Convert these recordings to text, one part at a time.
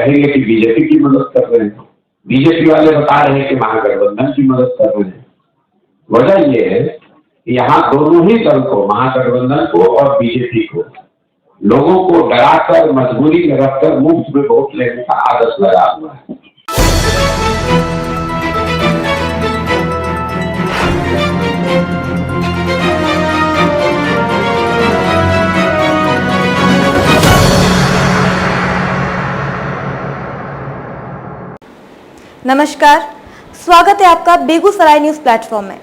कहेंगे कि बीजेपी की मदद कर रहे हैं, बीजेपी वाले बता रहे हैं कि महागठबंधन की मदद कर रहे हैं। वजह यह है कि यहाँ दोनों ही दल को, महागठबंधन को और बीजेपी को, लोगों को डराकर मजबूरी में रखकर मुफ्त में वोट लेने का आदत लगा हुआ है। नमस्कार, स्वागत है आपका बेगूसराय न्यूज प्लेटफॉर्म में।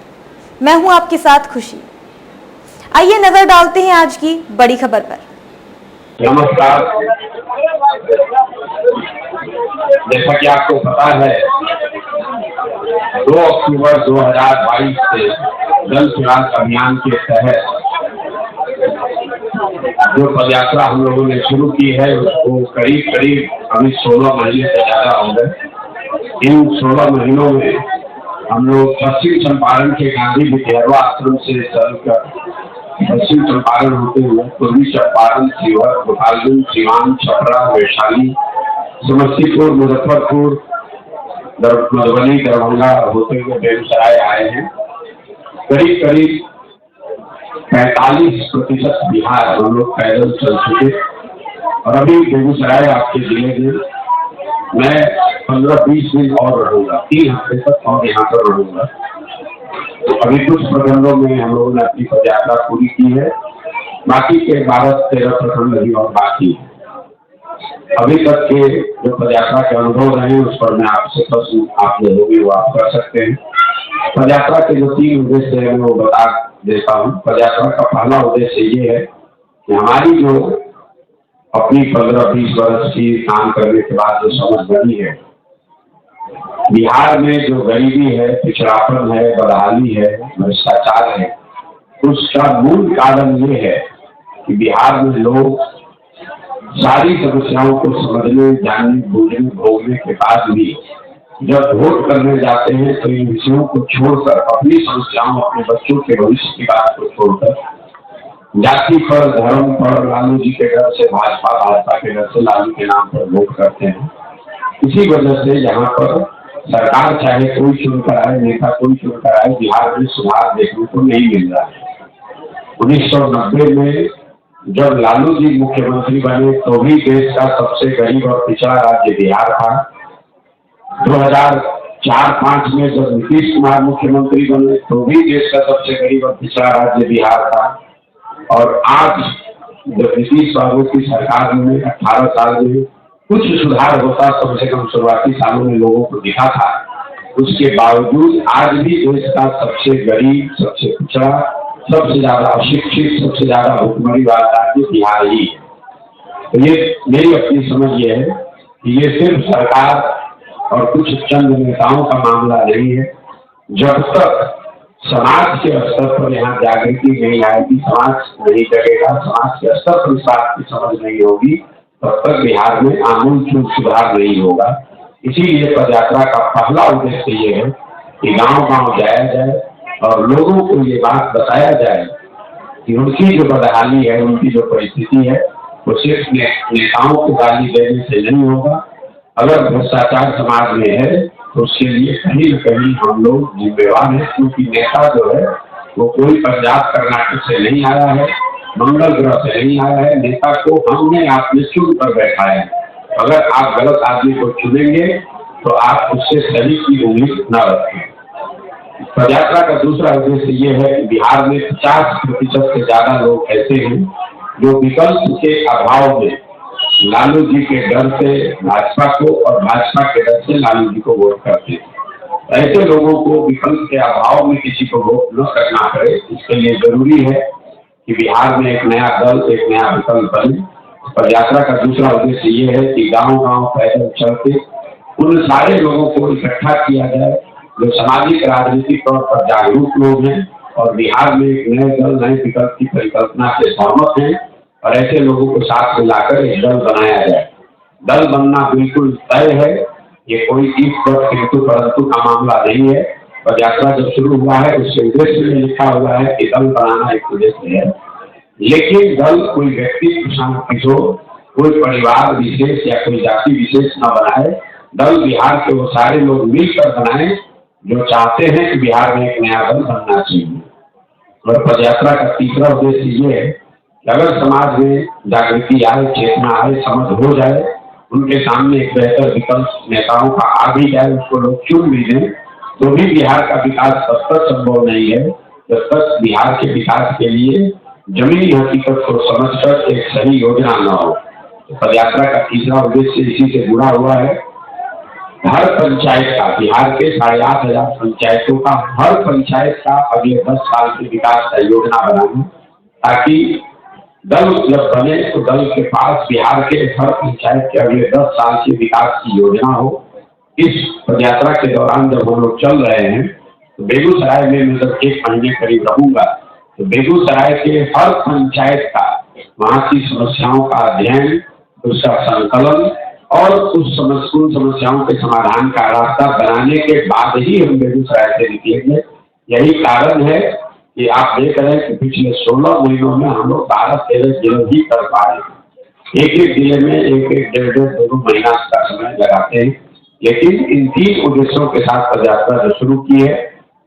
मैं हूं आपके साथ खुशी। आइए नजर डालते हैं आज की बड़ी खबर पर। नमस्कार, जैसा कि आपको पता है 2 अक्टूबर 2022 से जन सुराग अभियान के तहत जो पदयात्रा हम लोगों ने शुरू की है उसको करीब अभी 16 महीने से ज्यादा हो गए। इन 16 महीनों में हम लोग पश्चिम चंपारण के गांधी विद्यालय आश्रम से चलकर पश्चिम चंपारण होते हुए पूर्वी चंपारण, सीवर, गोपालगंज, सीवान, छपरा, वैशाली, समस्तीपुर, मुजफ्फरपुर, मधुबनी, दरभंगा होते हुए बेगूसराय आए हैं। करीब 45% बिहार हम लोग पैदल चल चुके और अभी बेगूसराय आपके जिले में मैं 15-20 दिन और रहूंगा, 3 हफ्ते तक और यहाँ पर रहूंगा। तो अभी कुछ प्रखंडों में हम लोगों ने अपनी पदयात्रा पूरी की है, बाकी के 12-13 प्रखंड अभी और बाकी है। अभी तक के जो पदयात्रा के अनुभव रहे उस पर मैं आपसे प्रश्न आप जो होगी वो आप कर सकते हैं। पदयात्रा के जो 3 उद्देश्य है मैं वो बता देता हूँ। पदयात्रा का पहला उद्देश्य ये है कि हमारी जो अपनी 15-20 वर्ष की काम करने के बाद जो समझ बनी है, बिहार में जो गरीबी है, पिछड़ापन है, बदहाली है, भ्रष्टाचार है, उसका मूल कारण ये है कि बिहार में लोग सारी समस्याओं को समझने, जानने, बूझने, भोगने के बाद भी जब वोट करने जाते हैं तो इन विषयों को छोड़कर, अपनी समस्याओं, अपने बच्चों के भविष्य की बात को छोड़कर जाति पर, धर्म पर, लालू जी के डर से भाजपा के डर से लालू के नाम पर वोट करते हैं। इसी वजह से यहाँ पर सरकार चाहे कोई चुनकर आए, नेता कोई चुनकर आए, बिहार में सुधार देखने को नहीं मिल रहा है। 1990 में जब लालू जी मुख्यमंत्री बने तो भी देश का सबसे गरीब और पिछड़ा राज्य बिहार था। 2004-05 में जब नीतीश कुमार मुख्यमंत्री बने तो भी देश का सबसे गरीब और पिछड़ा राज्य बिहार था। और आज जब नीतीश बाबू की सरकार में 18 साल में कुछ सुधार होता, कम से कम शुरुआती सालों में लोगों को दिखा था, उसके बावजूद आज भी देश का सबसे गरीब, सबसे पिछड़ा, सबसे ज्यादा अशिक्षित, सबसे ज्यादा भुखमरी वाला राज्य बिहार ही है। तो ये मेरी अपनी समझ ये है कि ये सिर्फ सरकार और कुछ चंद नेताओं का मामला नहीं है। जब तक समाज के स्तर पर यहाँ जागृति नहीं आएगी, समाज नहीं जगेगा, समाज के स्तर पर इस बात की समझ नहीं होगी, तब तक बिहार में आमूल सुधार नहीं होगा। इसीलिए पदयात्रा का पहला उद्देश्य ये है कि गांव-गांव जाया जाए और लोगों को ये बात बताया जाए कि उनकी जो बदहाली है, उनकी जो परिस्थिति है, वो सिर्फ नेताओं को गाली देने से नहीं होगा। अगर भ्रष्टाचार समाज में है तो उसके लिए कहीं न कहीं हम लोग जिम्मेवार हैं, क्योंकि नेता जो है वो कोई पंजाब कर्नाटक से नहीं आया है, मंगल ग्रह से नहीं आया है। नेता को हमने आपने चुन कर बैठा है। अगर आप गलत आदमी को चुनेंगे तो आप उससे सही की उम्मीद न रखें। पदयात्रा का दूसरा उद्देश्य ये है कि बिहार में 50% से ज्यादा लोग ऐसे हैं जो विकल्प के अभाव में लालू जी के डर से भाजपा को और भाजपा के डर से लालू जी को वोट करते हैं। ऐसे लोगों को विकल्प के अभाव में किसी को वोट न करना पड़े, इसके लिए जरूरी है कि बिहार में एक नया दल, एक नया विकल्प बने। पदयात्रा का दूसरा उद्देश्य ये है कि गांव-गांव पैदल चलते उन सारे लोगों को इकट्ठा किया जाए जो सामाजिक राजनीतिक तौर पर जागरूक लोग हैं और बिहार में एक नए दल, नए विकल्प की परिकल्पना से सहमत हैं, और ऐसे लोगों को साथ मिलाकर एक दल बनाया जाए। दल बनना बिल्कुल तय है, ये कोई किंतु परंतु का मामला नहीं है। पदयात्रा जब शुरू हुआ है उसके उद्देश्य में लिखा हुआ है कि दल बनाना एक उद्देश्य है, लेकिन दल कोई व्यक्ति प्रशांत किशोर कोई परिवार विशेष या कोई जाति विशेष न बनाए। दल बिहार के वो सारे लोग मिलकर बनाए जो चाहते हैं कि बिहार में एक नया दल बनना चाहिए। और पदयात्रा का तीसरा उद्देश्य ये है कि अगर समाज में जागृति आए, चेतना आए, समझ हो जाए, उनके सामने एक बेहतर विकल्प नेताओं का आ भी जाए, उसको लोग चुन भी दें, तो भी बिहार का विकास तब तक संभव नहीं है जब तक बिहार के विकास के लिए जमीनी हकीकत को समझकर एक सही योजना न हो। तो पदयात्रा का तीसरा उद्देश्य इसी से जुड़ा हुआ है। हर पंचायत का, बिहार के 8,500 पंचायतों का, हर पंचायत का अगले 10 साल के विकास का योजना बनाना, ताकि दल जब बने तो दल के पास बिहार के हर पंचायत के अगले 10 साल के विकास की योजना हो। इस पदयात्रा के दौरान जब हम लोग चल रहे हैं तो बेगूसराय में मैं जब 1 महीने करीब रहूंगा तो बेगूसराय के हर पंचायत का, वहाँ की समस्याओं का अध्ययन, उसका संकलन और उन समस्याओं के समाधान का रास्ता बनाने के बाद ही हम बेगूसराय से निकलेंगे। यही कारण है कि आप देख रहे हैं कि पिछले 16 महीनों में हम लोग 12-13 जिले ही कर पा रहे हैं। एक जिले में 1-1, 1.5 महीना का समय लगाते हैं, लेकिन इन 3 उद्देश्यों के साथ पदयात्रा जो शुरू की है,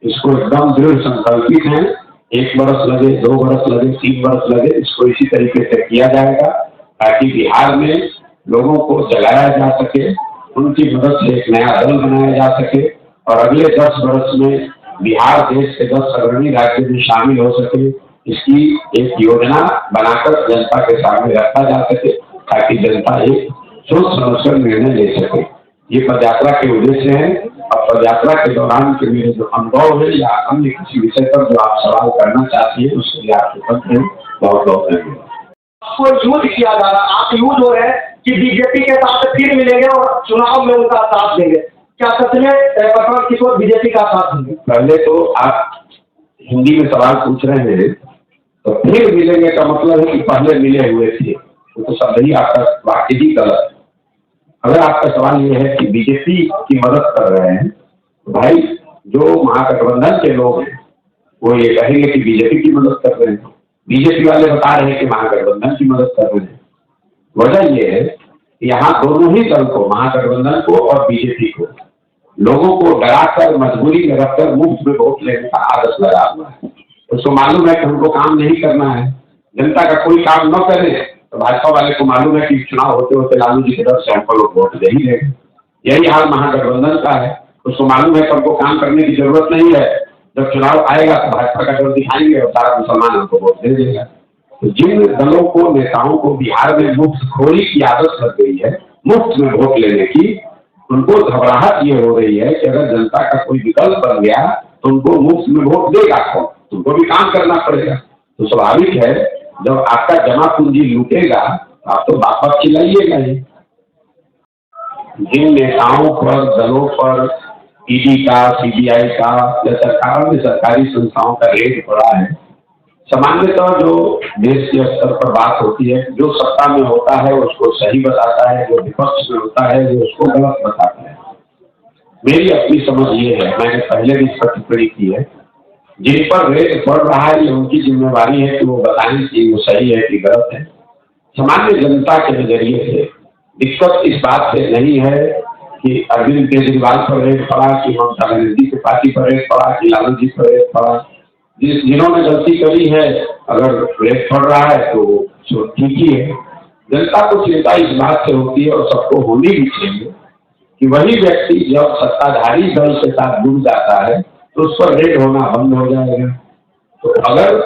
इसको एकदम दृढ़ संकल्पित है। 1 बरस लगे, 2 बरस लगे, 3 बरस लगे, इसको इसी तरीके से किया जाएगा ताकि बिहार में लोगों को जगाया जा सके, उनकी मदद से एक नया दल बनाया जा सके और अगले 10 वर्ष में बिहार देश के 10 अग्रणी राज्य में शामिल हो सके। इसकी एक योजना बनाकर जनता के सामने रखा जा सके ताकि जनता एक सोच समझकर निर्णय ले सके। ये पदयात्रा के उद्देश्य है। अब पदयात्रा के दौरान के मेरे जो अनुभव है या अन्य किसी विषय पर जो आप सवाल करना चाहती है उसके लिए आपके पत्र बहुत बहुत धन्यवाद। आपको यूज किया जा रहा, आप यूज हो रहे हैं कि बीजेपी के साथ फिर मिलेंगे और चुनाव में उनका साथ देंगे। क्या सच में प्रशांत किशोर बीजेपी का साथ देंगे? पहले तो आप हिंदी में सवाल पूछ रहे हैं तो फिर मिलेंगे का मतलब है कि पहले मिले हुए थे, तो सब ही आपका वाक्य ही गलत है। अगर आपका सवाल ये है कि बीजेपी की मदद कर रहे हैं तो भाई जो महागठबंधन के लोग हैं वो ये कहेंगे कि बीजेपी की मदद कर रहे हैं, बीजेपी वाले बता रहे हैं कि महागठबंधन की मदद कर रहे हैं। वजह यह है कि यहाँ दोनों ही दल को, महागठबंधन को और बीजेपी को, लोगों को डराकर मजबूरी में रखकर मुफ्त में वोट लेने का आदत लगा हुआ है। उसको मालूम है कि हमको काम नहीं करना है, जनता का कोई काम न करे तो भाजपा वाले को मालूम है कि चुनाव होते होते लालू जी के डर से हमको लोग वोट दे ही देंगे। यही हाल महागठबंधन का है। उसको मालूम है कि हमको काम करने की जरूरत नहीं है, जब चुनाव आएगा तो भाजपा का डर दिखाएंगे और सारा मुसलमान हमको वोट दे देगा। तो जिन दलों को, नेताओं को बिहार में मुफ्तखोरी की आदत लग गई है, मुफ्त में वोट लेने की, उनको घबराहट ये हो रही है कि अगर जनता का कोई विकल्प बन गया तो उनको मुफ्त में वोट देगा कौन, तुमको भी काम करना पड़ेगा। तो स्वाभाविक है जब आपका जमा पूंजी लूटेगा तो आप तो बाप चिल्लाइएगा ही। जिन नेताओं पर, दलों पर ईडी का, सीबीआई का या सरकार में सरकारी संस्थाओं का रेट पड़ा है, सामान्यतः जो देश के स्तर पर बात होती है, जो सत्ता में होता है उसको सही बताता है, जो विपक्ष में होता है वो उसको गलत बताता है। मेरी अपनी समझ ये है, मैंने पहले भी इस पर टिप्पणी की है, जिन पर रेट पड़ रहा है ये उनकी जिम्मेवारी है कि वो बताएं कि वो सही है कि गलत है। सामान्य जनता के नजरिए से दिक्कत इस बात से नहीं है कि अरविंद केजरीवाल पर रेट पड़ा, कि ममता बनर्जी की पार्टी पर रेट पड़ा, कि लालू जी पर रेट पड़ा। जिन्होंने गलती करी है अगर रेट पड़ रहा है तो ठीक ही है। जनता को चिंता इस बात से होती है और सबको होनी भी चाहिए कि वही व्यक्ति जब सत्ताधारी दल के साथ जुड़ जाता है तो उस पर रेट होना बंद हो जाएगा। तो अगर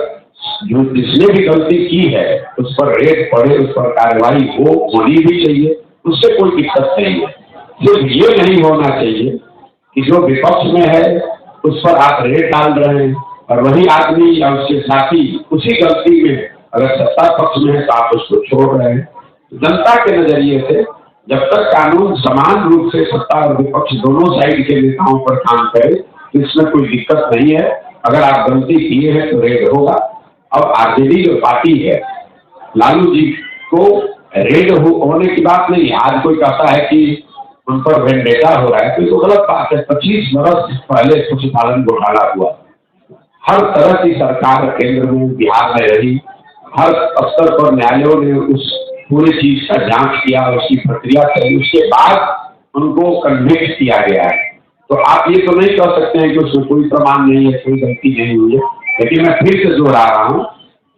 जो जिसने भी गलती की है उस पर रेट पड़े, उस पर कार्रवाई होनी भी चाहिए, उससे कोई दिक्कत नहीं है। सिर्फ ये नहीं होना चाहिए कि जो विपक्ष में है उस पर आप रेट डाल रहे हैं और वही आदमी या उसके साथी उसी गलती में अगर सत्ता पक्ष में है तो आप उसको छोड़ रहे हैं। जनता के नजरिए से जब तक कानून समान रूप से सत्ता और विपक्ष दोनों साइड के नेताओं पर काम करे तो इसमें कोई दिक्कत नहीं है। अगर आप गलती किए हैं तो रेड होगा। अब आरजेडी जो पार्टी है, लालू जी को रेड होने की बात नहीं। आज कोई कहता है कि उन पर वेंडेटा हो रहा है तो ये तो गलत बात है। 25 वर्ष पहले पशुपालन घोटाला हुआ, हर तरह की सरकार केंद्र में, बिहार में रही, हर स्तर पर न्यायालयों ने उस पूरी चीज का जांच किया, उसकी प्रक्रिया चली, उसके बाद उनको कन्विक्ट किया गया है। तो आप ये तो नहीं कह सकते हैं कि उसमें कोई प्रमाण नहीं है, कोई गलती नहीं हुई है। लेकिन मैं फिर से दोहरा रहा हूँ,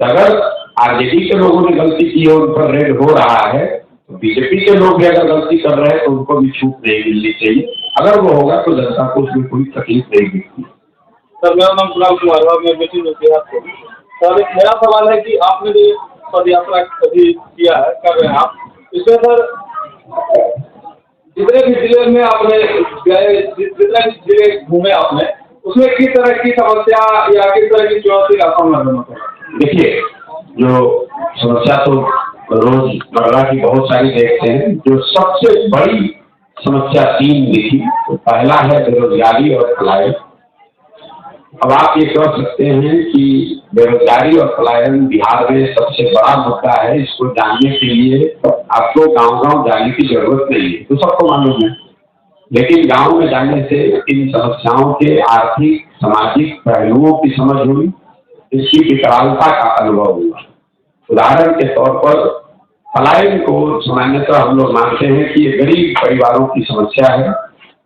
अगर आरजेडी के लोगों ने गलती की है, उन पर रेड हो रहा है, तो बीजेपी के लोग भी अगर गलती कर रहे हैं तो उनको भी छूट नहीं मिलनी चाहिए। अगर वो होगा तो जनता को उसमें कोई तकलीफ नहीं दिखती। सर, मेरा नाम कुणाल कुमार है, मैं बेटी से। सर, एक मेरा सवाल है कि आपने जो पद यात्रा कभी किया है, कर रहे हैं आप, इसमें सर जितने भी जिले में आपने गए, जितने भी जिले घूमे आपने, उसमें किस तरह की समस्या या किस तरह की चुनौती का सामना करना पड़ा? देखिए, जो समस्या तो रोजमर्रा की बहुत सारी देखते हैं। जो सबसे बड़ी समस्या 3 दिखी, तो पहला है बेरोजगारी और पलायन। अब आप ये कह सकते हैं कि बेरोजगारी और पलायन बिहार में सबसे बड़ा मुद्दा है। इसको जानने के लिए आपको गांव-गांव जाने की जरूरत नहीं है, तो सबको मालूम है। लेकिन गांव में जाने से इन समस्याओं के आर्थिक सामाजिक पहलुओं की समझ हुई, इसकी विकरालता का अनुभव हुआ। उदाहरण के तौर पर पलायन को सामान्यतः हम लोग मानते हैं कि ये गरीब परिवारों की समस्या है।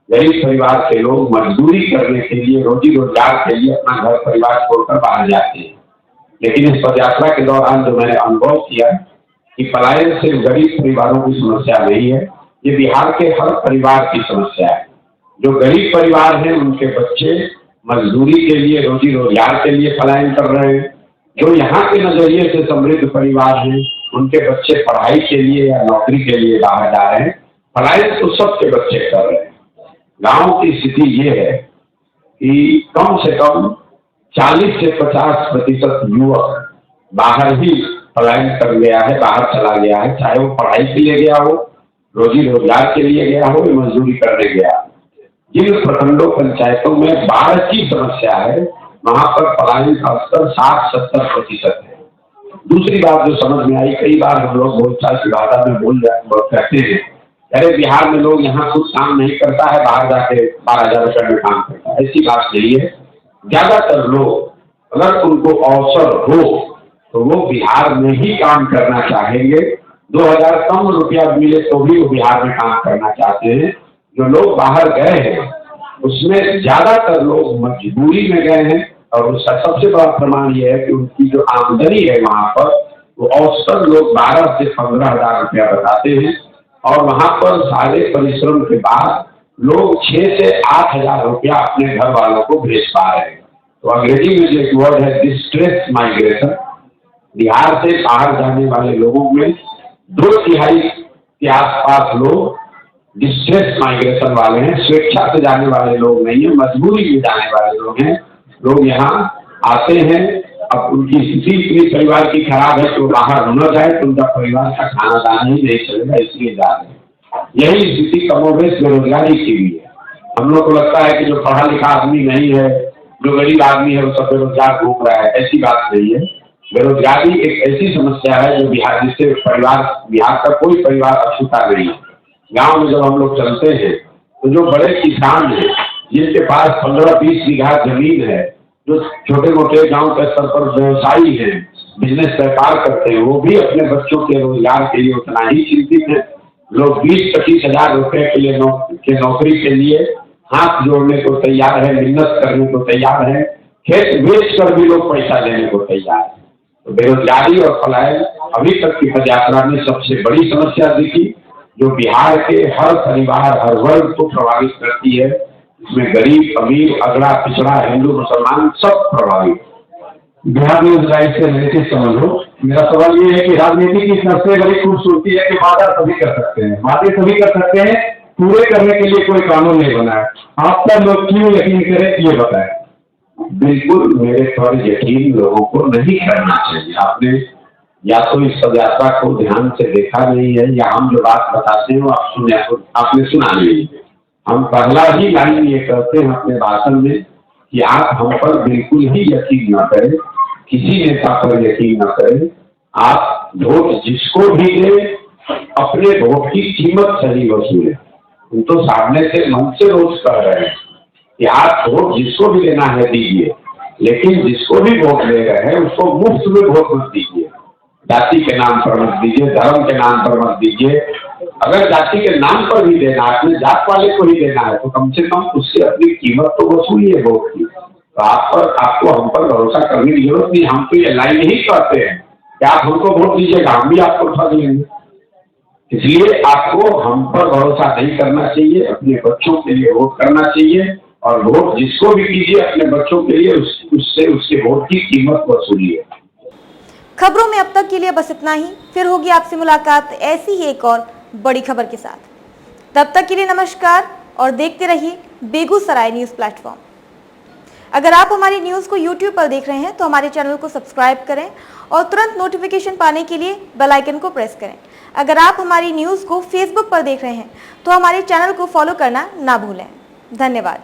गरीब परिवार के लोग मजदूरी करने के लिए, रोजी रोजगार के लिए अपना घर परिवार छोड़कर बाहर जाते हैं। लेकिन इस पदयात्रा के दौरान जो मैंने अनुभव किया कि पलायन सिर्फ गरीब परिवारों की समस्या नहीं है, ये बिहार के हर परिवार की समस्या है। जो गरीब परिवार हैं, उनके बच्चे मजदूरी के लिए, रोजी रोजगार के लिए पलायन कर रहे हैं। जो यहाँ के नजरिए से समृद्ध परिवार हैं, उनके बच्चे पढ़ाई के लिए या नौकरी के लिए बाहर जा रहे हैं। पलायन तो सबके बच्चे कर रहे हैं। गांव की स्थिति ये है कि कम से कम 40 से 50% युवक बाहर ही पलायन कर गया है, बाहर चला गया है, चाहे वो पढ़ाई के लिए गया हो, रोजी रोजगार के लिए गया हो, या मजदूरी करने गया। जिन प्रखंडों पंचायतों में बाढ़ की समस्या है, वहां पर पलायन का स्तर 60-70% है। दूसरी बात जो समझ में आई, कई बार हम लोग बोलचाल की भाषा में कहते हैं, अरे बिहार में लोग यहाँ कुछ काम नहीं करता है, बाहर जाके 12,000 रुपये में काम करता है। ऐसी बात नहीं है। ज्यादातर लोग अगर उनको अवसर हो तो वो बिहार में ही काम करना चाहेंगे। 2,000 कम रुपया मिले तो भी वो बिहार में काम करना चाहते हैं। जो लोग बाहर गए हैं उसमें ज्यादातर लोग मजबूरी में गए हैं, और उसका सबसे बड़ा प्रमाण ये है कि उनकी जो आमदनी है वहां पर, वो औसतन लोग 12 से 15,000 रुपया बताते हैं। और वहां पर सारे परिश्रम के बाद लोग 6 से 8,000 रुपया अपने घर वालों को भेज पा रहे हैं। तो अंग्रेजी में जो एक वर्ड है डिस्ट्रेस माइग्रेशन, बिहार से बाहर जाने वाले लोगों में 2/3 के आसपास लोग डिस्ट्रेस माइग्रेशन वाले हैं। स्वेच्छा से जाने वाले लोग नहीं है, मजबूरी में जाने वाले लोग हैं। लोग यहाँ आते हैं, अब उनकी स्थिति इतनी परिवार की खराब है तो बाहर न जाए तो उनका परिवार का खाना दाना ही नहीं चलेगा, इसलिए जा रहे हैं। यही स्थिति कमोबेश बेरोजगारी की भी है। हम लोग को लगता है कि जो पढ़ा लिखा आदमी नहीं है, जो गरीब आदमी है, वो सब बेरोजगार घूम रहा है। ऐसी बात नहीं है। बेरोजगारी एक ऐसी समस्या है जो जिससे बिहार का कोई परिवार अछूता नहीं है। गाँव में जब हम लोग चलते हैं तो जो बड़े किसान हैं, जिनके पास 15-20 बीघा जमीन है, जो छोटे मोटे गांव के स्तर पर व्यवसायी हैं, बिजनेस व्यापार करते हैं, वो भी अपने बच्चों के रोजगार के लिए उतना ही चिंतित है। लोग 20-25 हजार रुपए के लिए नौकरी के लिए हाथ जोड़ने को तैयार है, मेहनत करने को तैयार है, खेत बेच कर भी लोग पैसा देने को तैयार है। तो बेरोजगारी और पलायन अभी तक की पदयात्रा में सबसे बड़ी समस्या दिखी, जो बिहार के हर परिवार, हर वर्ग को प्रभावित करती है। इसमें गरीब, अमीर, अगड़ा, पिछड़ा, हिंदू, मुसलमान सब प्रभावित। बिहार में उस राइट से रिलेटेड समझ लो। मेरा सवाल ये है कि राजनीति की सबसे बड़ी खूबसूरती है कि वादा सभी कर सकते हैं, बातें सभी कर सकते हैं, पूरे करने के लिए कोई कानून नहीं बना है। आप पर लोग क्यों यकीन करें, ये बताएं। बिल्कुल मेरे पर यकीन लोगों को नहीं करना चाहिए। आपने या तो इस पदयात्रा को ध्यान से देखा नहीं है, या हम जो बात बताते हैं वो आपने सुना नहीं है। हम पहला ही लाइन ये कहते हैं अपने भाषण में कि आप हम पर बिल्कुल ही यकीन न करें, किसी नेता पर यकीन न करें। आप वोट जिसको भी दें, अपने वोट की कीमत सही वसूलें। हम तो सामने से मन से रोज कह रहे हैं कि आप वोट जिसको भी देना है दीजिए, लेकिन जिसको भी वोट दे रहे हैं उसको मुफ्त में वोट मत दीजिए। जाति के नाम पर मत दीजिए, धर्म के नाम पर मत दीजिए। अगर जाति के नाम पर भी देना है, अपने जात वाले को ही देना है, तो कम से कम उससे अपनी कीमत तो वसूलिए वोट की। तो आपको हम पर भरोसा करने की जरूरत नहीं। हम तो ये लाइन ही कहते हैं कि आप हमको वोट दीजिएगा, हम भी आपको ठग लेंगे। इसलिए आपको हम पर भरोसा नहीं करना चाहिए, अपने बच्चों के लिए वोट करना चाहिए, और वोट जिसको भी कीजिए अपने बच्चों के लिए उससे उसके वोट की कीमत वसूलिए। खबरों में अब तक के लिए बस इतना ही। फिर होगी आपसे मुलाकात ऐसी ही एक और बड़ी खबर के साथ। तब तक के लिए नमस्कार और देखते रहिए बेगूसराय न्यूज प्लेटफॉर्म। अगर आप हमारी न्यूज को YouTube पर देख रहे हैं तो हमारे चैनल को सब्सक्राइब करें और तुरंत नोटिफिकेशन पाने के लिए बेल आइकन को प्रेस करें। अगर आप हमारी न्यूज को Facebook पर देख रहे हैं तो हमारे चैनल को फॉलो करना ना भूलें। धन्यवाद।